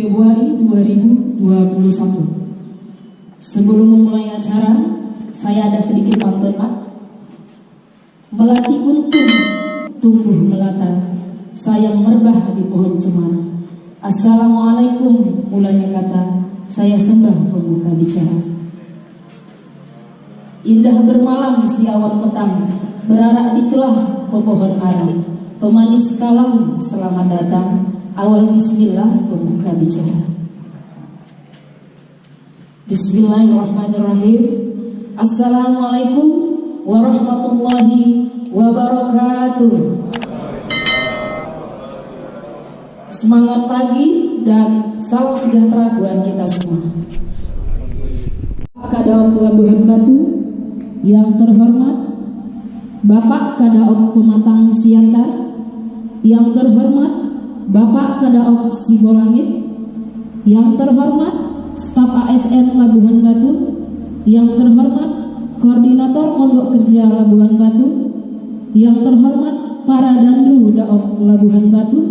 Februari 2021. Sebelum memulai acara, saya ada sedikit pantun, Pak. Melati untung, tumbuh melata, sayang merbah di pohon cemara. Assalamualaikum, mulanya kata, saya sembah pembuka bicara. Indah bermalam si awan petang, berarak di celah pepohon arang. Pemanis kalam selamat datang, awal bismillah pembuka bicara. Bismillahirrahmanirrahim. Assalamualaikum warahmatullahi wabarakatuh. Semangat pagi dan salam sejahtera buat kita semua. Kadaop Pelabuhan Batu yang terhormat Bapak Kadaop Pematang Siantar, yang terhormat Bapak Kadaop Sibolangit, yang terhormat staf ASN Labuhan Batu, yang terhormat Koordinator Pondok Kerja Labuhan Batu, yang terhormat para Danru Daop Labuhan Batu,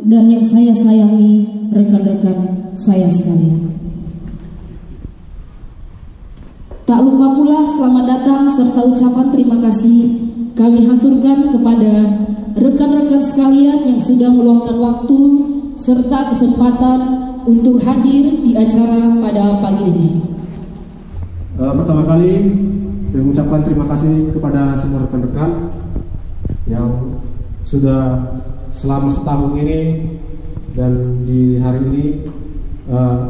dan yang saya sayangi rekan-rekan saya sekalian. Tak lupa pula selamat datang serta ucapan terima kasih kami haturkan kepada rekan-rekan sekalian yang sudah meluangkan waktu serta kesempatan untuk hadir di acara pada pagi ini. Pertama kali mengucapkan terima kasih kepada semua rekan-rekan yang sudah selama setahun ini dan di hari ini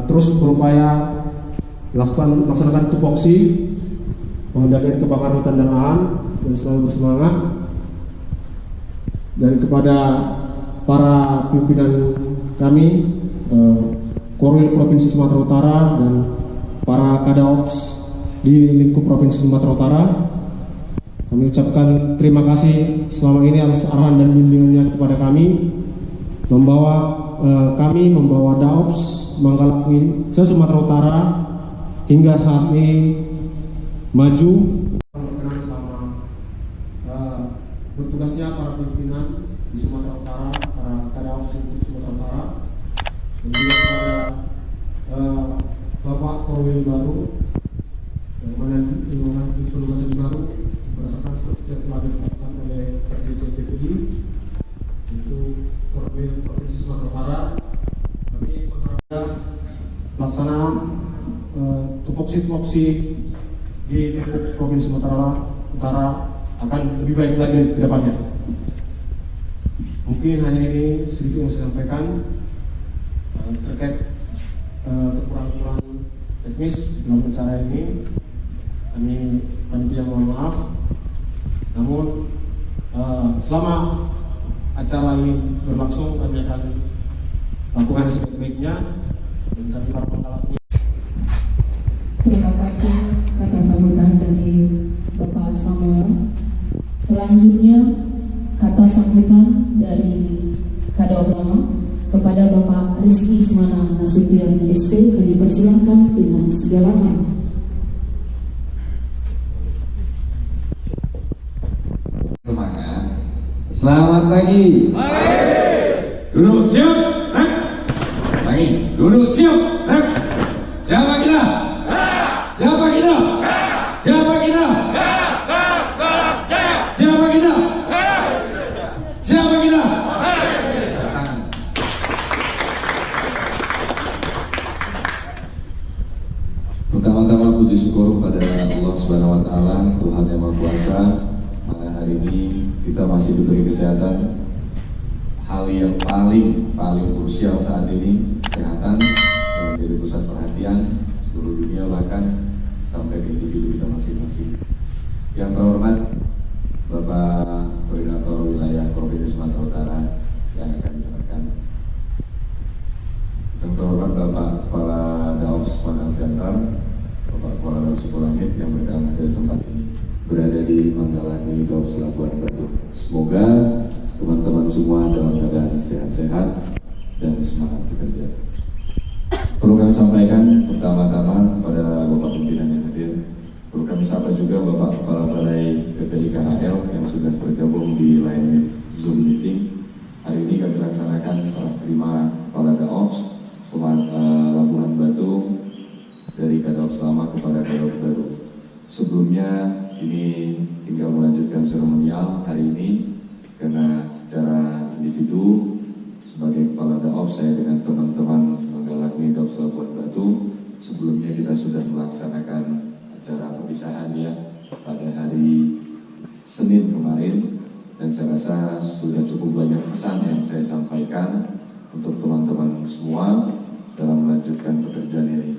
terus berupaya melaksanakan tupoksi pengendalian kebakaran hutan dan lahan dan selalu bersemangat. Dan kepada para pimpinan kami, Korwil Provinsi Sumatera Utara dan para Kadaops di lingkup Provinsi Sumatera Utara, kami ucapkan terima kasih selama ini atas arahan dan bimbingannya kepada kami, membawa Daops Manggalapi se-Sumatera Utara hingga saat ini maju. Bertugasnya para pimpinan di Sumatera Utara, para Kadaops di Sumatera Utara, dan juga kepada Bapak Korwil baru yang mana di penugasan baru berdasarkan struktur yang telah ditetapkan oleh PDJPPI, yaitu Korwil Provinsi Sumatera Utara. Kami mengharapkan pelaksanaan tupoksi di lingkup Provinsi Sumatera Utara akan lebih baik lagi ke depannya. Mungkin hanya ini sedikit yang saya sampaikan terkait kekurangan teknis dalam acara ini. Kami panitia mohon maaf. Namun selama acara ini berlangsung, kami akan lakukan sebaik-baiknya dan kami harapkan. Terima kasih kata sambutan dari Bapak Samuel. Selanjutnya kata sambutan dari Kadaop Lama kepada Bapak Rizky Semana Nasution SP, kami persilahkan dengan segala hal. Semangat. Selamat pagi. Duduk siap. Pagi. Duduk siap. Siapa kita? Siapa kita? Siapa kita? Siapa kita? Siapa kita? Pertama-tama puji syukur pada Allah Subhanahu wa taala, Tuhan yang Maha Kuasa. Pada hari ini kita masih diberi kesehatan. Hal yang paling krusial saat ini, kesehatan yang menjadi pusat perhatian seluruh dunia, bahkan sampai ke individu kita masing-masing. Yang terhormat Bapak Koordinator Wilayah Provinsi Sumatera Utara yang akan diserahkan. Yang terhormat Bapak Kepala Daops Manggalapi Siantar, Bapak Kepala Daops Sibolangit yang berada di tempat ini, berada di Manggalapi Daops Labuhan Batu. Semoga teman-teman semua dalam keadaan sehat-sehat dan semangat bekerja. Perlu kami sampaikan pertama-tama pada Bapak pimpinan yang hadir, perlu kami sapa juga Bapak Kepala Balai PPI KHL yang sudah bergabung di line Zoom meeting. Hari ini kami laksanakan serah terima Kepala Daops, kepada Kadop baru. Sebelumnya ini tinggal melanjutkan seremonial hari ini, karena secara individu sebagai kepala Daops saya dengan teman-teman Manggalakni Daops Labuan Batu sebelumnya kita sudah melaksanakan acara perpisahan ya pada hari Senin kemarin, dan saya rasa sudah cukup banyak pesan yang saya sampaikan untuk teman-teman semua dalam melanjutkan pekerjaan ini.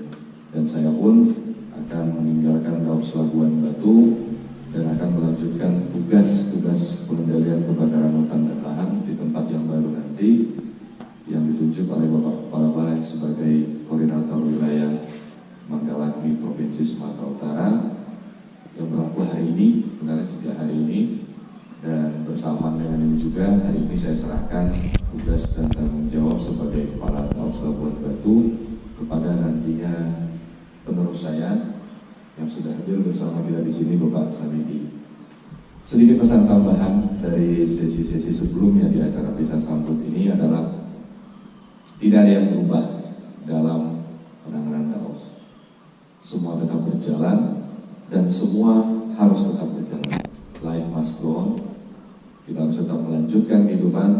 Dan saya pun akan meninggalkan Daops Labuan Batu dan akan melanjutkan tugas-tugas pengendalian kebakaran hutan dan lahan di tempat yang baru nanti, yang ditunjuk oleh Bapak Kepala Balai sebagai Koordinator Wilayah Manggalakni Provinsi Sumatera Utara, yang berlaku hari ini, benar sejak hari ini. Dan bersamaan dengan ini juga, hari ini saya serahkan tugas dan tanggung jawab sebagai Kepala Daops Labuan Batu kepada nantinya penerus saya yang sudah hadir bersama kita di sini, Bapak Samidi. Sedikit pesan tambahan dari sesi-sesi sebelumnya di acara pisah sambut ini adalah tidak ada yang berubah dalam penanganan Daops. Semua tetap berjalan dan semua harus tetap berjalan. Life must go on. Kita harus tetap melanjutkan kehidupan.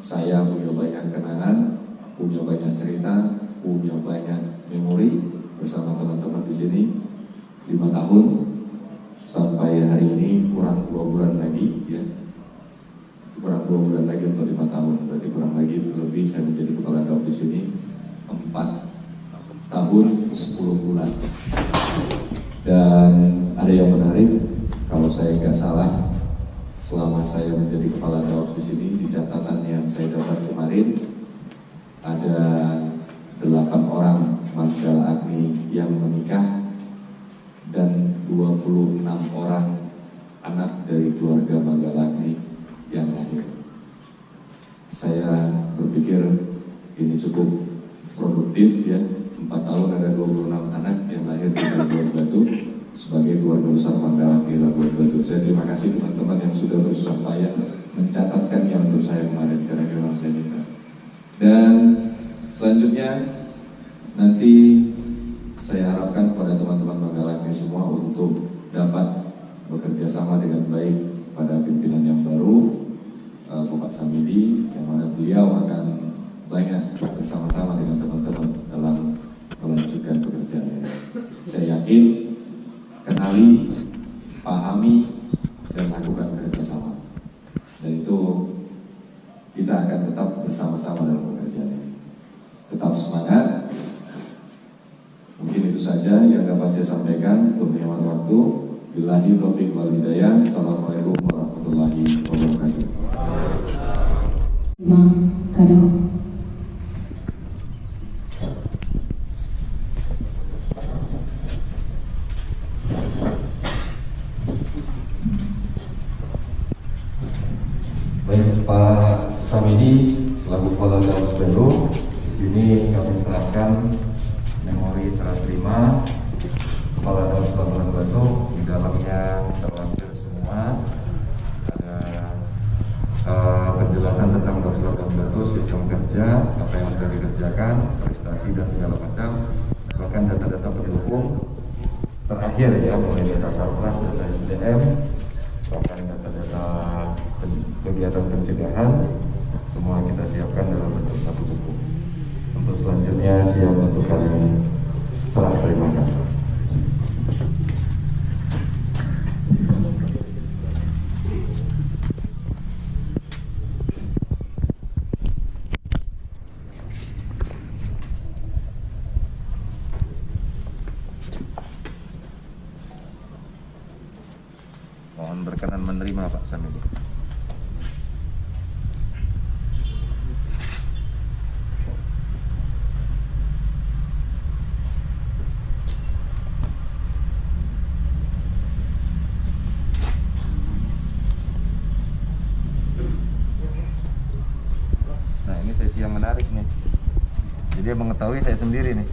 Saya punya banyak kenangan, punya banyak cerita, punya banyak memori bersama teman-teman di sini. 5 tahun sampai hari ini kurang 2 bulan lagi, ya. Kurang 2 bulan lagi untuk 5 tahun. Berarti kurang lagi lebih saya menjadi kepala Daops di sini 4 tahun 10 bulan. Dan ada yang menarik, kalau saya nggak salah, selama saya menjadi kepala Daops di sini, di catatan yang saya dapat kemarin, ada 8 orang Manggalakni yang menikah dan 26 orang anak dari keluarga Manggalakni yang lahir. Saya berpikir ini cukup produktif ya, 4 tahun ada 26 anak yang lahir di Labuan Batu sebagai keluarga besar Manggalakni Labuan Batu. Saya terima kasih teman-teman yang sudah bersusah payah mencatatkan yang untuk saya kemarin, karena memang saya minta. Dan selanjutnya nanti saya harapkan kepada teman-teman Manggalakni semua untuk dapat bekerja sama dengan baik pada pimpinan yang baru, Bapak Samidi, yang mana beliau akan banyak bersama-sama dengan teman-teman dalam melanjutkan pekerjaan ini. Saya yakin, kenali, pahami, dan lakukan kerjasama. Dan itu kita akan tetap bersama-sama dalam pekerjaan ini. Tetap semangat. Mungkin itu saja yang dapat saya sampaikan untuk menghemat waktu. Billahi taufiq wal hidayah. Assalamualaikum warahmatullahi wabarakatuh. Kadop. Baik, Pak Samidi selaku Kepala Daops baru, di sini kami serahkan memori serah terima Kepala Daops Labuan Batu. Di dalamnya terlampir semua, ada penjelasan tentang Daops Labuan Batu, sistem kerja, apa yang sudah dikerjakan, prestasi dan segala macam, bahkan data-data pendukung terakhir ya, mulai data Sarpras, data SDM, bahkan data-data kegiatan pencegahan, semua kita siapkan dalam bentuk satu buku. Untuk selanjutnya siap untuk kami serah terimakan. Mohon berkenan menerima Pak Samidi. Nah, ini sesi yang menarik nih. Jadi dia mengetahui saya sendiri nih.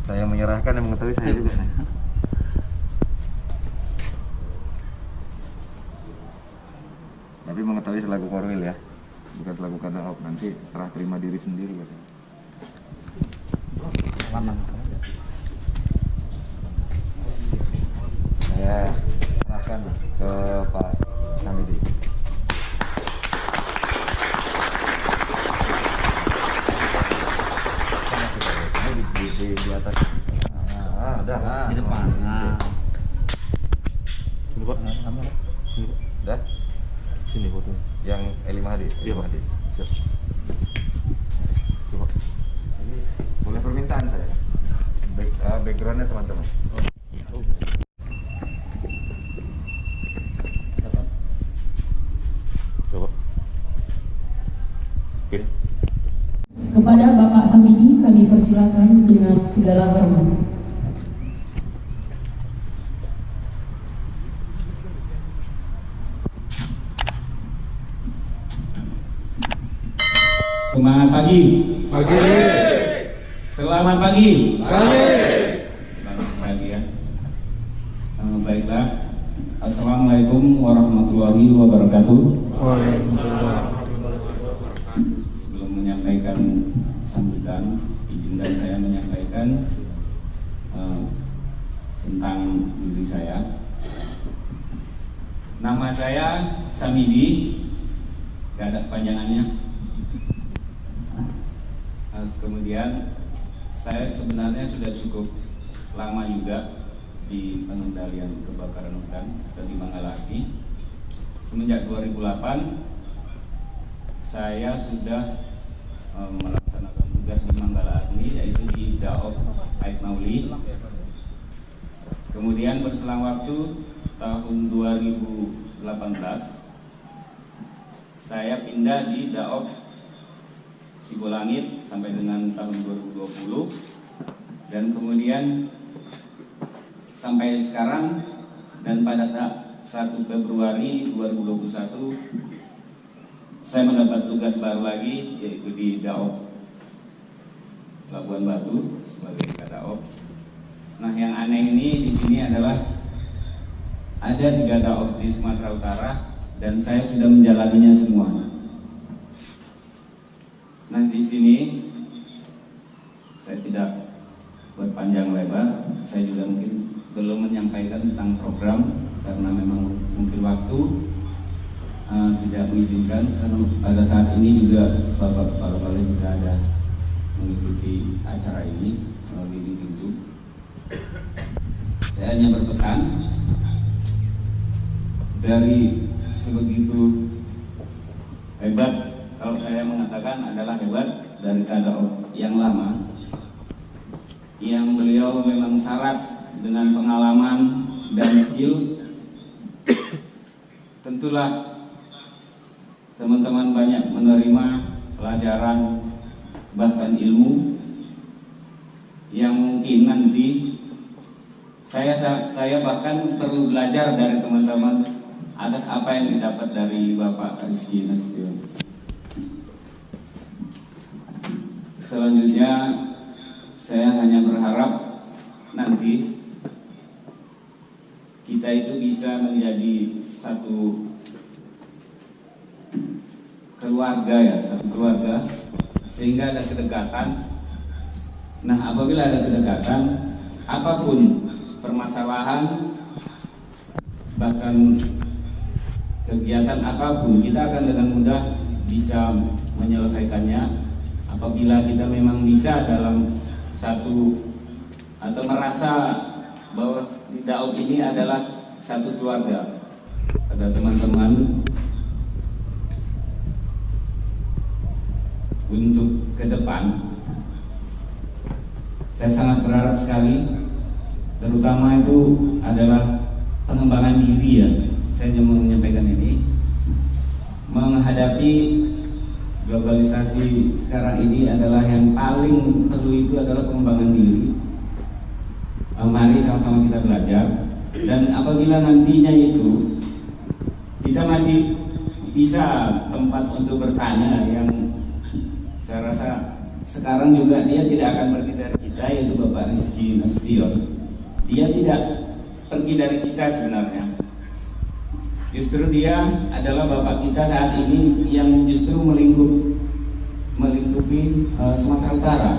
Saya menyerahkan yang mengetahui saya juga nih. Tapi mengetahui selaku Korwil ya, bukan selaku Kadop. Nanti serah terima diri sendiri katanya. Saya serahkan ke Pak Samidi. Di atas. Udah. Di depan. Sini Pak. Udah. Sini foto. Yang Eli Mahdi. Iya Pak. Siap. Coba. Ini boleh permintaan saya. Backgroundnya teman-teman. Coba. Oke. Kepada Bapak Samidi kami persilakan dengan segala hormat. Semangat pagi. Selamat pagi. Selamat pagi ya. Baiklah. Assalamualaikum warahmatullahi wabarakatuh. Sebelum menyampaikan sambutan, izinkan saya menyampaikan tentang diri saya. Nama saya Samidi, gak ada kepanjangannya. Kemudian saya sebenarnya sudah cukup lama juga di pengendalian kebakaran hutan atau di Manggala-Agni. Semenjak 2008 saya sudah melaksanakan tugas di Manggala-Agni, yaitu di Daob Aitmauli. Kemudian berselang waktu tahun 2018 saya pindah di Daob Sigolangit sampai dengan tahun 2020, dan kemudian sampai sekarang, dan pada saat 1 Februari 2021 saya mendapat tugas baru lagi, yaitu di Daob Labuan Batu sebagai Kadaob. Nah, yang aneh ini di sini adalah ada 3 Daob di Sumatera Utara dan saya sudah menjalaninya semua. Nah, di sini saya tidak berpanjang lebar, saya juga mungkin belum menyampaikan tentang program karena memang mungkin waktu tidak mengizinkan, karena pada saat ini juga Bapak Kepala Balai juga ada mengikuti acara ini melalui YouTube. Saya hanya berpesan, dari sebegitu hebat, kalau saya mengatakan adalah hebat dari Kadaob yang lama, yang beliau memang syarat dengan pengalaman dan skill. Tentulah teman-teman banyak menerima pelajaran bahkan ilmu yang mungkin nanti saya bahkan perlu belajar dari teman-teman atas apa yang didapat dari Bapak Rizky Nasution. Selanjutnya saya hanya berharap nanti kita itu bisa menjadi satu keluarga ya, satu keluarga, sehingga ada kedekatan. Nah, apabila ada kedekatan, apapun permasalahan, bahkan kegiatan apapun, kita akan dengan mudah bisa menyelesaikannya apabila kita memang bisa dalam satu atau merasa bahwa di Daob ini adalah satu keluarga. Pada teman-teman, untuk ke depan saya sangat berharap sekali, terutama itu adalah pengembangan diri ya. Saya hanya mau menyampaikan ini, menghadapi globalisasi sekarang ini adalah yang paling perlu itu adalah pengembangan diri. Mari sama-sama kita belajar, dan apabila nantinya itu kita masih bisa tempat untuk bertanya, yang saya rasa sekarang juga dia tidak akan pergi dari kita, yaitu Bapak Rizky Nasution. Dia tidak pergi dari kita sebenarnya. Justru dia adalah Bapak kita saat ini yang justru melingkupi Sumatera Utara.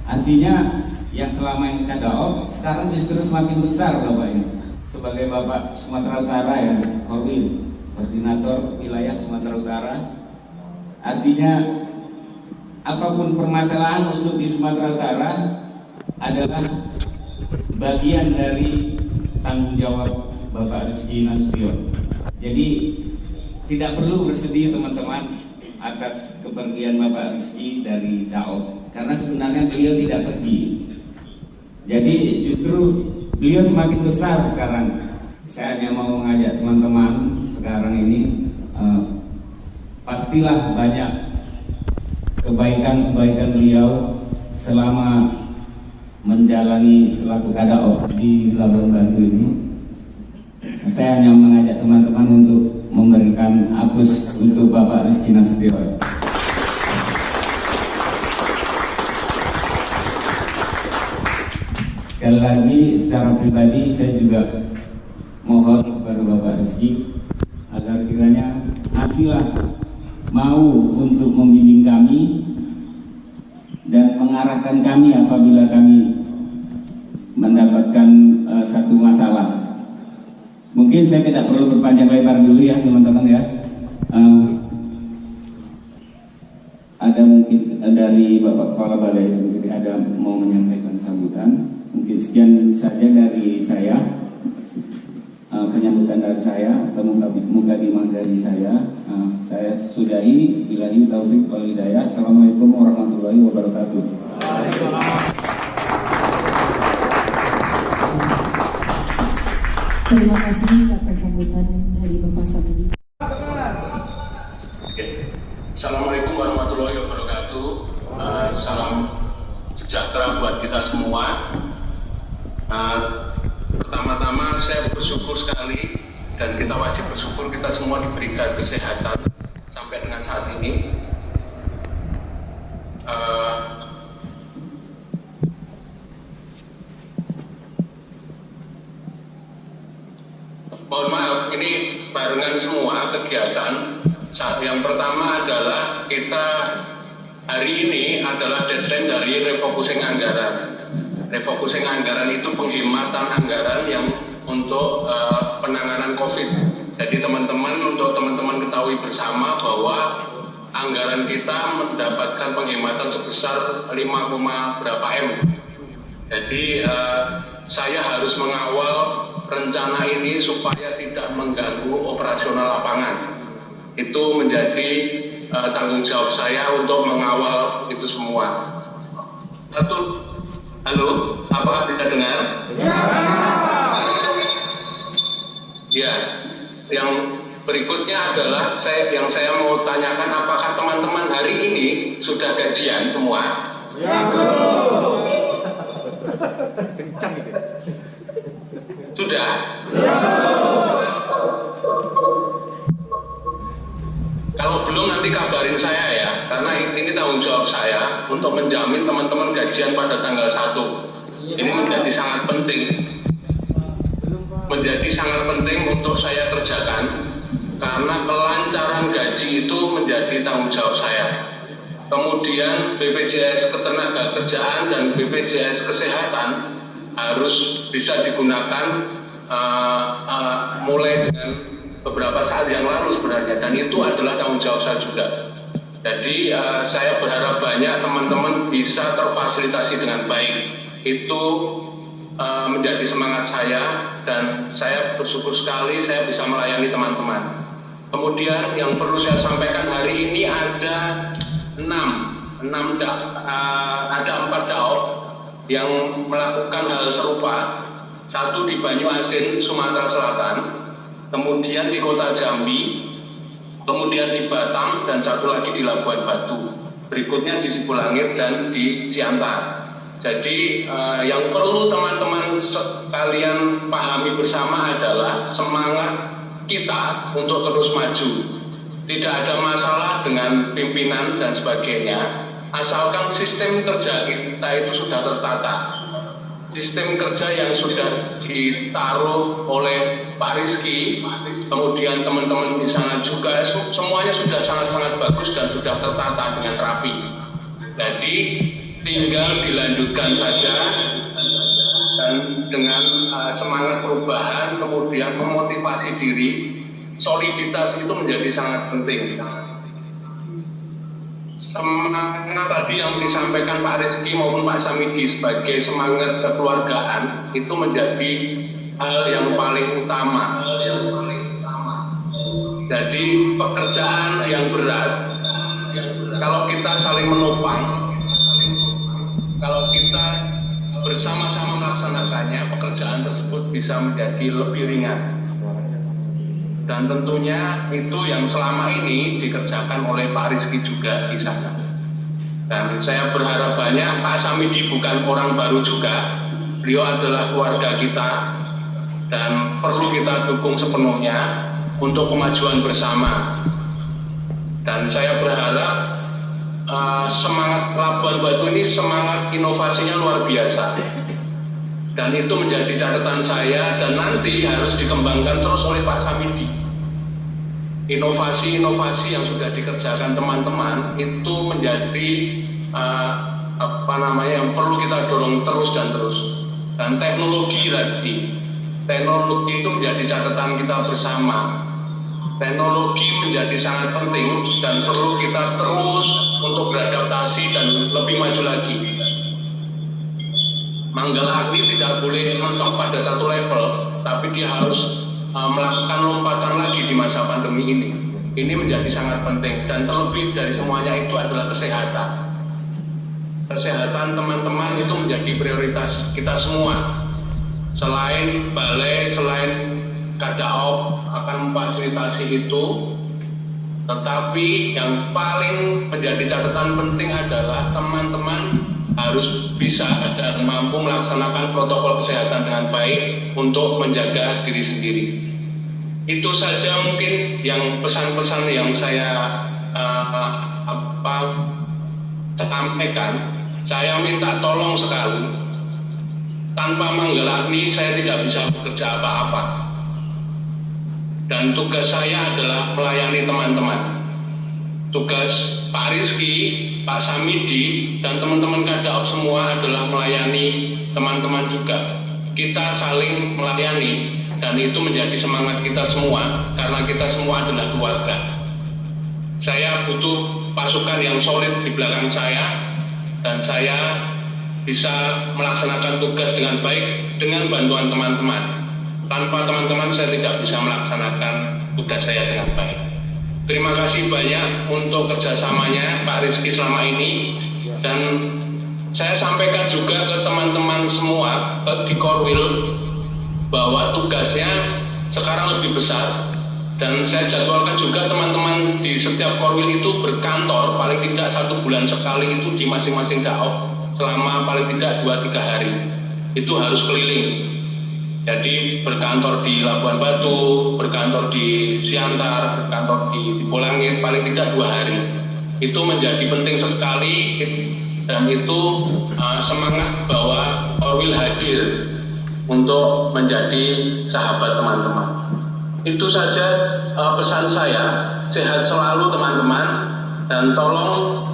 Artinya yang selama ini Kadaob sekarang justru semakin besar Bapak ini. sebagai Bapak Sumatera Utara ya, koordinator wilayah Sumatera Utara. Artinya apapun permasalahan untuk di Sumatera Utara adalah bagian dari tanggung jawab Bapak Rizky Nasution. Jadi tidak perlu bersedih teman-teman atas kepergian Bapak Rizky dari Daob, karena sebenarnya beliau tidak pergi. Jadi justru beliau semakin besar sekarang. Saya hanya mau mengajak teman-teman sekarang ini, pastilah banyak kebaikan-kebaikan beliau selama menjalani selaku Kadaop di Labuan Batu ini. Saya hanya mengajak teman-teman untuk memberikan apus untuk Bapak Rizky Nasution. Sekali lagi secara pribadi saya juga mohon kepada Bapak Rizky agar kiranya masihlah mau untuk membimbing kami dan mengarahkan kami apabila kami mendapatkan satu masalah. Mungkin saya tidak perlu berpanjang lebar dulu ya teman-teman ya. Ada mungkin dari Bapak Kepala Balai sendiri ada mau menyampaikan sambutan. Mungkin sekian saja dari saya, penyambutan dari saya atau mukadimah dari saya. Saya sudahi. Billahi taufiq wal hidayah. Assalamualaikum warahmatullahi wabarakatuh. Terima kasih atas sambutan dari Bapak Samedi. Assalamualaikum warahmatullahi wabarakatuh. Salam sejahtera buat kita semua. Pertama-tama saya bersyukur sekali, dan kita wajib bersyukur kita semua diberikan kesehatan sampai dengan saat ini. Mohon maaf, ini barengan semua kegiatan. Yang pertama adalah kita hari ini adalah deadline dari refocusing anggaran. Refocusing anggaran itu penghematan anggaran yang untuk penanganan COVID. Jadi untuk teman-teman ketahui bersama bahwa anggaran kita mendapatkan penghematan sebesar 5, berapa M. Jadi saya harus mengawal rencana ini supaya tidak mengganggu operasional lapangan. Itu menjadi tanggung jawab saya untuk mengawal itu semua. Halo, apakah bisa dengar? Ya, yang berikutnya adalah yang saya mau tanyakan, apakah teman-teman hari ini sudah gajian semua? Ya, kencang itu. Sudah? Ya. Kalau belum nanti kabarin saya ya, karena ini tanggung jawab saya untuk menjamin teman-teman gajian pada tanggal 1. Ini menjadi sangat penting. Menjadi sangat penting untuk saya kerjakan, karena kelancaran gaji itu menjadi tanggung jawab saya. Kemudian BPJS Ketenagakerjaan dan BPJS Kesehatan harus bisa digunakan mulai dengan beberapa saat yang lalu sebenarnya, dan itu adalah tanggung jawab saya juga. Jadi saya berharap banyak teman-teman bisa terfasilitasi dengan baik. Itu menjadi semangat saya, dan saya bersyukur sekali saya bisa melayani teman-teman. Kemudian yang perlu saya sampaikan hari ini ada 4 Daob yang melakukan hal serupa. Satu di Banyuasin, Sumatera Selatan, kemudian di Kota Jambi, kemudian di Batam, dan satu lagi di Labuan Batu. Berikutnya di Sipulangit dan di Siantar. Jadi yang perlu teman-teman sekalian pahami bersama adalah semangat kita untuk terus maju. Tidak ada masalah dengan pimpinan dan sebagainya, asalkan sistem kerja kita itu sudah tertata. Sistem kerja yang sudah ditaruh oleh Pak Rizky, kemudian teman-teman di sana juga, semuanya sudah sangat-sangat bagus dan sudah tertata dengan rapi. Jadi tinggal dilanjutkan saja, dan dan dengan semangat perubahan, kemudian memotivasi diri, soliditas itu menjadi sangat penting. Semangat tadi yang disampaikan Pak Rizky maupun Pak Samidi sebagai semangat kekeluargaan itu menjadi hal yang paling utama. Jadi pekerjaan yang berat, kalau kita saling menopang, kalau kita bersama-sama melaksanakannya, pekerjaan tersebut bisa menjadi lebih ringan. Dan tentunya itu yang selama ini dikerjakan oleh Pak Rizky juga di sana. Dan saya berharap banyak, Pak Samidi bukan orang baru juga, beliau adalah keluarga kita dan perlu kita dukung sepenuhnya untuk kemajuan bersama. Dan saya berharap semangat Labuan Batu ini semangat inovasinya luar biasa. Dan itu menjadi catatan saya dan nanti harus dikembangkan terus oleh Pak Samidi. Inovasi-inovasi yang sudah dikerjakan teman-teman itu menjadi yang perlu kita dorong terus dan terus. Dan teknologi itu menjadi catatan kita bersama. Teknologi menjadi sangat penting dan perlu kita terus untuk beradaptasi dan lebih maju lagi. Manggala Agni tidak boleh mentok pada satu level, tapi dia harus melakukan lompatan lagi di masa pandemi ini. Ini menjadi sangat penting dan terlebih dari semuanya itu adalah kesehatan. Kesehatan teman-teman itu menjadi prioritas kita semua. Selain balai, selain Kadaop akan memfasilitasi itu, tetapi yang paling menjadi catatan penting adalah teman-teman harus bisa dan mampu melaksanakan protokol kesehatan dengan baik untuk menjaga diri sendiri. Itu saja mungkin yang pesan-pesan yang saya sampaikan. Saya minta tolong sekali, tanpa Manggala Agni saya tidak bisa bekerja apa-apa. Dan tugas saya adalah melayani teman-teman. Tugas Pak Rizky, Pak Samidi, dan teman-teman Kadaop semua adalah melayani teman-teman juga. Kita saling melayani, dan itu menjadi semangat kita semua, karena kita semua adalah keluarga. Saya butuh pasukan yang solid di belakang saya, dan saya bisa melaksanakan tugas dengan baik dengan bantuan teman-teman. Tanpa teman-teman saya tidak bisa melaksanakan tugas saya dengan baik. Terima kasih banyak untuk kerjasamanya Pak Rizky selama ini, dan saya sampaikan juga ke teman-teman semua di Korwil bahwa tugasnya sekarang lebih besar, dan saya jadwalkan juga teman-teman di setiap Korwil itu berkantor paling tidak 1 bulan sekali itu di masing-masing daop selama paling tidak 2-3 hari. Itu harus keliling. Jadi berkantor di Labuan Batu, berkantor di Siantar, berkantor di Polangit paling tidak 2 hari. Itu menjadi penting sekali, dan itu semangat bahwa Korwil hadir untuk menjadi sahabat teman-teman. Itu saja pesan saya. Sehat selalu teman-teman, dan tolong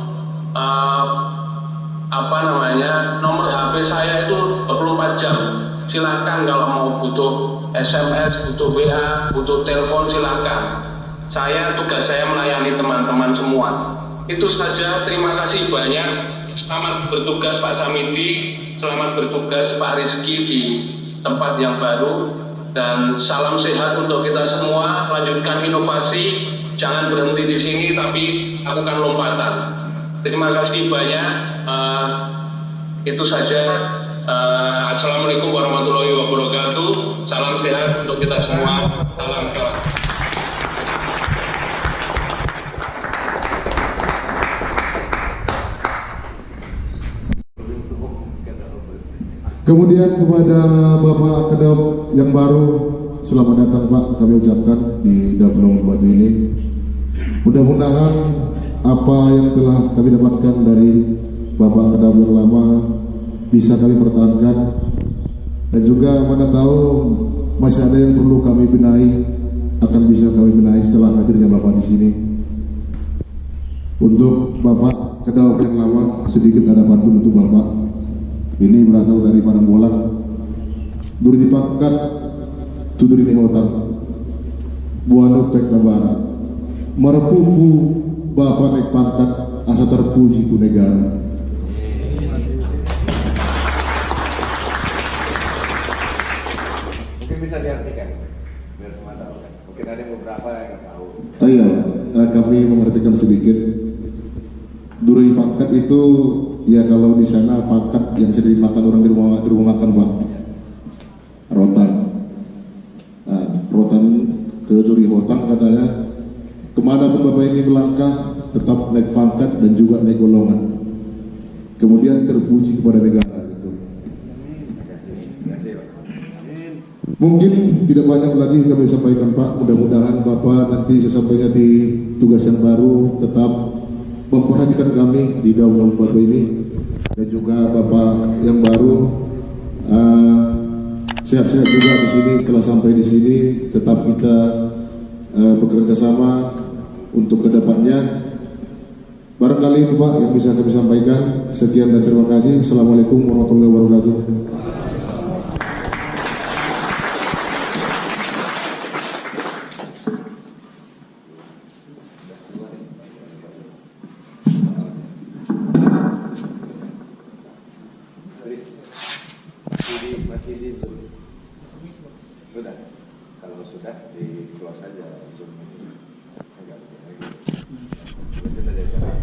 nomor HP saya itu 24 jam. Silakan kalau mau butuh SMS, butuh WA, butuh telepon, silakan. Tugas saya melayani teman-teman semua. Itu saja, terima kasih banyak. Selamat bertugas Pak Samidi, selamat bertugas Pak Rizky di tempat yang baru, dan salam sehat untuk kita semua. Lanjutkan inovasi, jangan berhenti di sini, tapi lakukan lompatan. Terima kasih banyak. Itu saja. Assalamualaikum warahmatullahi wabarakatuh. Salam sehat untuk kita semua. Salam sehat. Kemudian kepada Bapak Kadaop yang baru, selamat datang Pak, kami ucapkan di Labuan Batu ini. Mudah-mudahan apa yang telah kami dapatkan dari Bapak Kadaop yang lama bisa kami pertahankan, dan juga mana tahu masih ada yang perlu kami benahi, akan bisa kami benahi setelah hadirnya Bapak di sini. Untuk Bapak Kadaop yang lama, sedikit ada pantun untuk Bapak. Ini berasal dari Padang Bola. duri dipangkat tuduri hotan buana tek nabara merepupu bapak naik pangkat asa terpuji itu negara. Mungkin bisa diartikan biar semua tahu kan. Mungkin ada beberapa yang nggak tahu. Iya, kami mengartikan sedikit. Duri pangkat itu ya kalau di sana pangkat yang sering dimakan orang di rumah makan Pak. Rotan. Nah, rotan ke duri hotang katanya. Kemana pun Bapak ini melangkah tetap naik pangkat dan juga naik golongan. Kemudian terpuji kepada negara gitu. Mungkin tidak banyak lagi kami sampaikan Pak. Mudah-mudahan Bapak nanti sesampainya di tugas yang baru tetap memperhatikan kami di Daulah Batu ini, dan juga Bapak yang baru sehat-sehat juga di sini. Setelah sampai di sini tetap kita bekerja sama untuk kedepannya. Barangkali itu Pak yang bisa kami sampaikan. Sekian dan terima kasih. Assalamualaikum warahmatullahi wabarakatuh. Masih di Zoom. Sudah. Kalau sudah di close saja Zoom.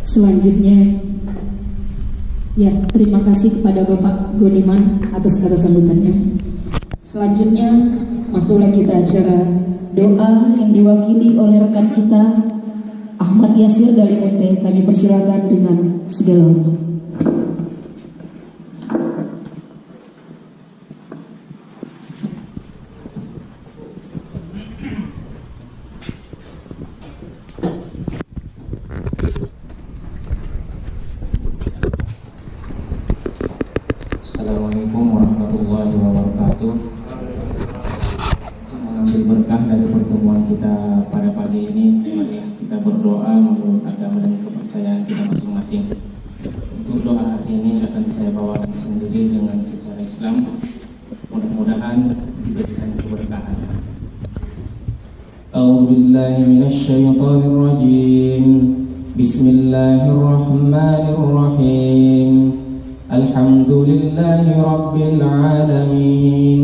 Selanjutnya, ya terima kasih kepada Bapak Goniman atas kata sambutannya. Selanjutnya, masuklah kita acara doa yang diwakili oleh rekan kita Ahmad Yasir dari Mute. Kami persilakan dengan segala hormat. Assalamualaikum warahmatullahi wabarakatuh. Untuk mengambil berkah dari pertemuan kita pada pagi ini, mari kita berdoa menurut agama dan kepercayaan kita masing-masing. Untuk doa hari ini akan saya bawakan sendiri dengan secara Islam. Mudah-mudahan diberikan keberkahan. A'udzubillahi minasyaitonir rajim. Bismillahirrahmanirrahim. Alhamdulillahi Rabbil Alamin.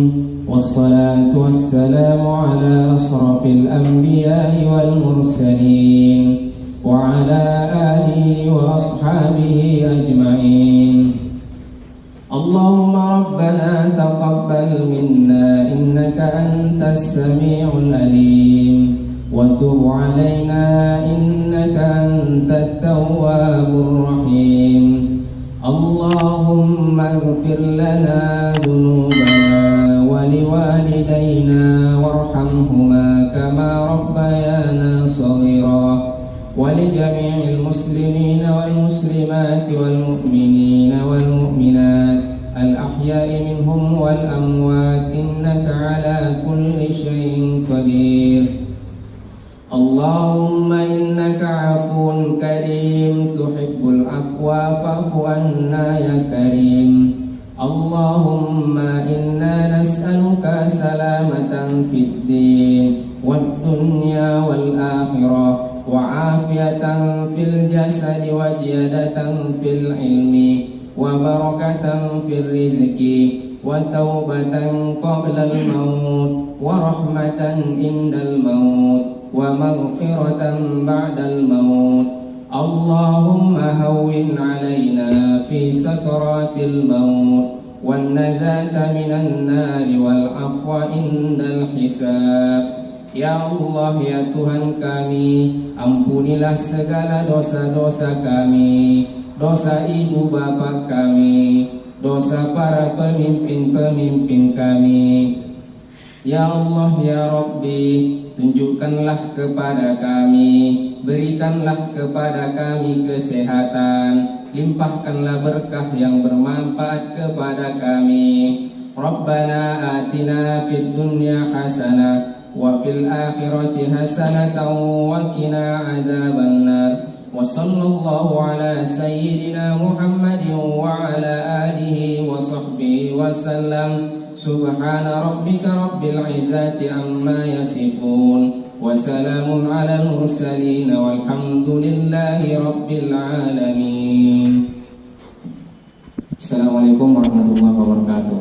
Wassalatu wassalamu ala asrafil anbiya'i wal mursalin wa ala alihi wa ashabihi ajma'in. Allahumma rabbana taqabbal minna innaka antas sami'ul alim wa tub alaina innaka antat tawwabur rahim. Allahumma ighfir lana dhunubana wa liwalidayna warhamhuma kama rabbayana shaghira wa li jami'il muslimina wal muslimati wal mu'minina wal mu'minat al ahya'i minhum wal amwat innaka ala kulli syai'in qadir. Allahumma innaka afuun karim tuhibbul afwa fa'fu anna ya karim. Allahumma inna nas'aluka salamatan fid din wad dunya wal akhirah wa afiyatan fil jasadi wa ziyadatan fil ilmi wa barakatan fil rizqi wa taubatan qabla al maut wa rahmatan indal maut wa maghfiratan ba'dal maut. Allahumma hawwin alaina fi sakaratil maut wan najata minan nari wal afwa indal hisab. Ya Allah, ya Tuhan kami, ampunilah segala dosa-dosa kami, dosa ibu bapa kami, dosa para pemimpin-pemimpin kami. Ya Allah, ya Rabbi, tunjukkanlah kepada kami, berikanlah kepada kami kesehatan, limpahkanlah berkah yang bermanfaat kepada kami. Rabbana atina fid dunya hasanah wa fil akhirati hasanatan wa qina azabannar. Wa sallallahu ala sayyidina Muhammadin wa ala alihi wa sahbihi wa sallam. Subhana rabbika rabbil izzati amma yasifun wa salamun alal mursalin walhamdulillahi rabbil alamin. Assalamualaikum warahmatullahi wabarakatuh.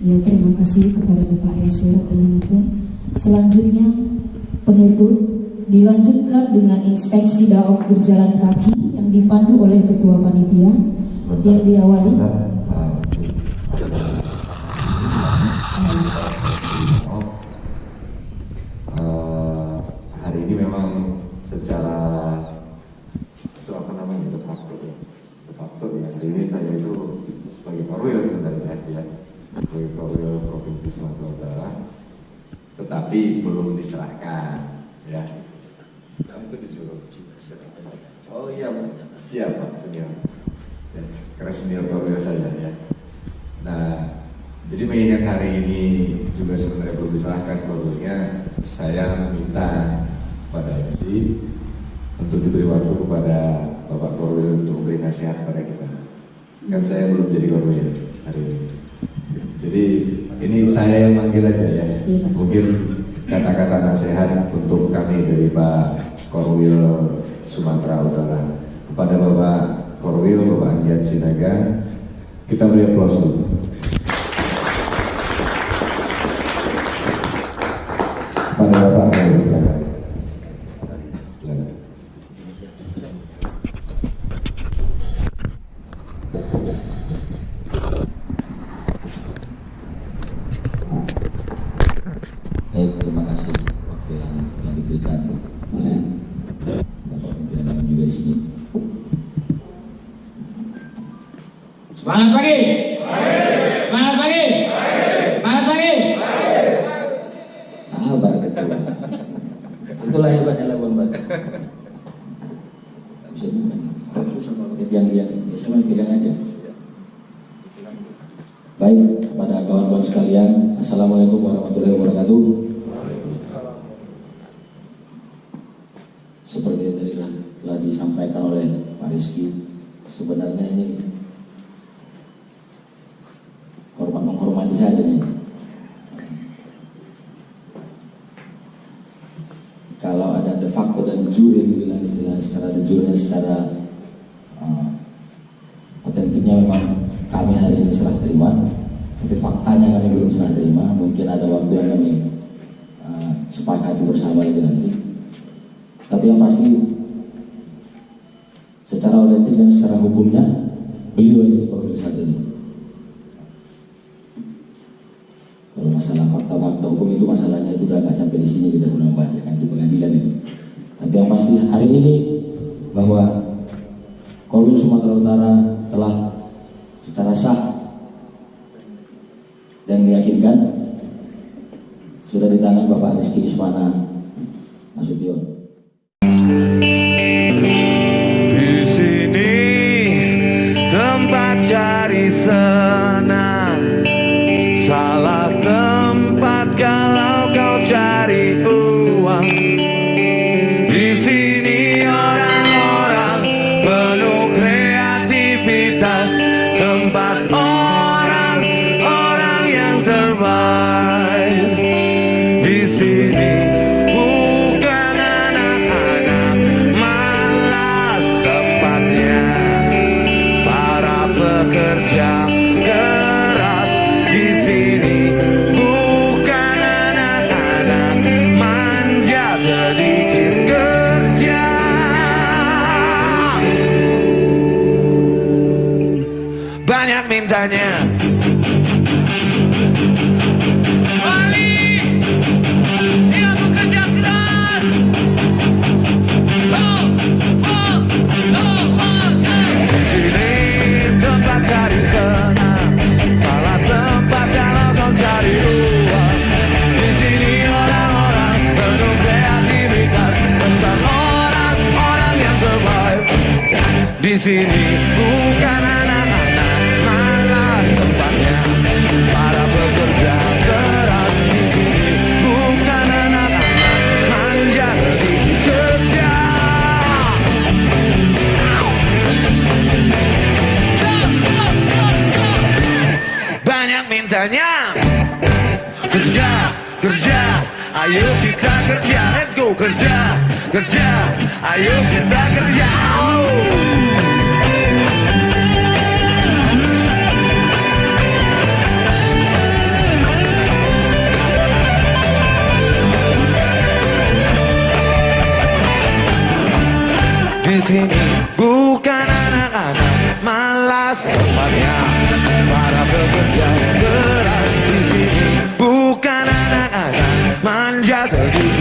Ya, terima kasih kepada Bapak Yasir Penuntut. Selanjutnya penutup dilanjutkan dengan inspeksi dakwah berjalan kaki yang dipandu oleh Ketua Panitia yang diawali hari ini memang secara itu apa namanya de facto ya hari ini saya itu sebagai Korwil sebenarnya ya sebagai Korwil Provinsi Sumatera Utara, tetapi belum diserahkan ya. Itu disuruh. Oh iya, siap Pak senior. Ya, karena senior Korwil saya ya. Nah, jadi mengingat hari ini juga sebenarnya belum diserahkan Korwilnya, saya minta pada MC untuk diberi waktu kepada Bapak Korwil untuk memberi nasihat pada kita. Kan saya belum jadi Korwil hari ini. Jadi ini saya yang manggil aja ya. Mungkin kata-kata nasihat untuk kami dari Pak Korwil Sumatera Utara kepada Bapak Korwil, Bapak Andiat Sinaga. Kita beri aplaus dulu. Pada Bapak Korwil, silakan. Terima kasih waktu yang telah diberikan oleh Bapak pimpinan yang juga di sini. Semangat pagi. Semangat pagi. Semangat pagi. Sabar betul. Itulah hebatnya lawan batu. Tak bisa bukan. Susah kalau kejadian biasa main pegang aja. Baik, kepada kawan-kawan sekalian, Assalamualaikum warahmatullahi wabarakatuh. Seperti yang tadi telah disampaikan oleh Pak Rizky, sebenarnya ini menghormati saja nih. Kalau ada de facto dan de jure dibilang istilah secara de jure secara otentiknya memang kami hari ini serah terima, tapi faktanya kami belum serah terima. Mungkin ada waktu yang kami sepakati bersama lagi nanti. Tapi yang pasti secara otentik dan secara hukumnya beliau ini Korwil saat ini. Kalau masalah fakta-fakta hukum itu masalahnya itu udah nggak sampai di sini, kita sudah membacakan di pengadilan itu. Tapi yang pasti hari ini bahwa Korwil Sumatera Utara telah secara sah dan meyakinkan sudah di tangan Bapak Rizky Iswana Nasution. Di sini tempat cari senang, salah tempat kalau kau cari uang. Di sini orang-orang penuh kreativitas, tempat orang-orang yang terbaik. Di sini bukan anak-anak malas, tempatnya para pekerja keras. Di sini bukan anak-anak manja sedikit kerja. Banyak mintanya. Balik, siap bekerja keras. Di sini tempat cari senang, salah tempat kalau kau cari uang. Di sini orang-orang penuh kreativitas, tentang orang-orang yang terbaik. Di sini bukan anak-anak malas, tempatnya para pekerja keras. Di sini bukan anak-anak manja sedikit kerja. tanya. Kerja, kerja, ayo kita kerja, let's go kerja, kerja, ayo kita kerja. Di sini bukan anak-anak malas tempatnya para pekerja keras. Di sini bukan anak-anak manja sedih.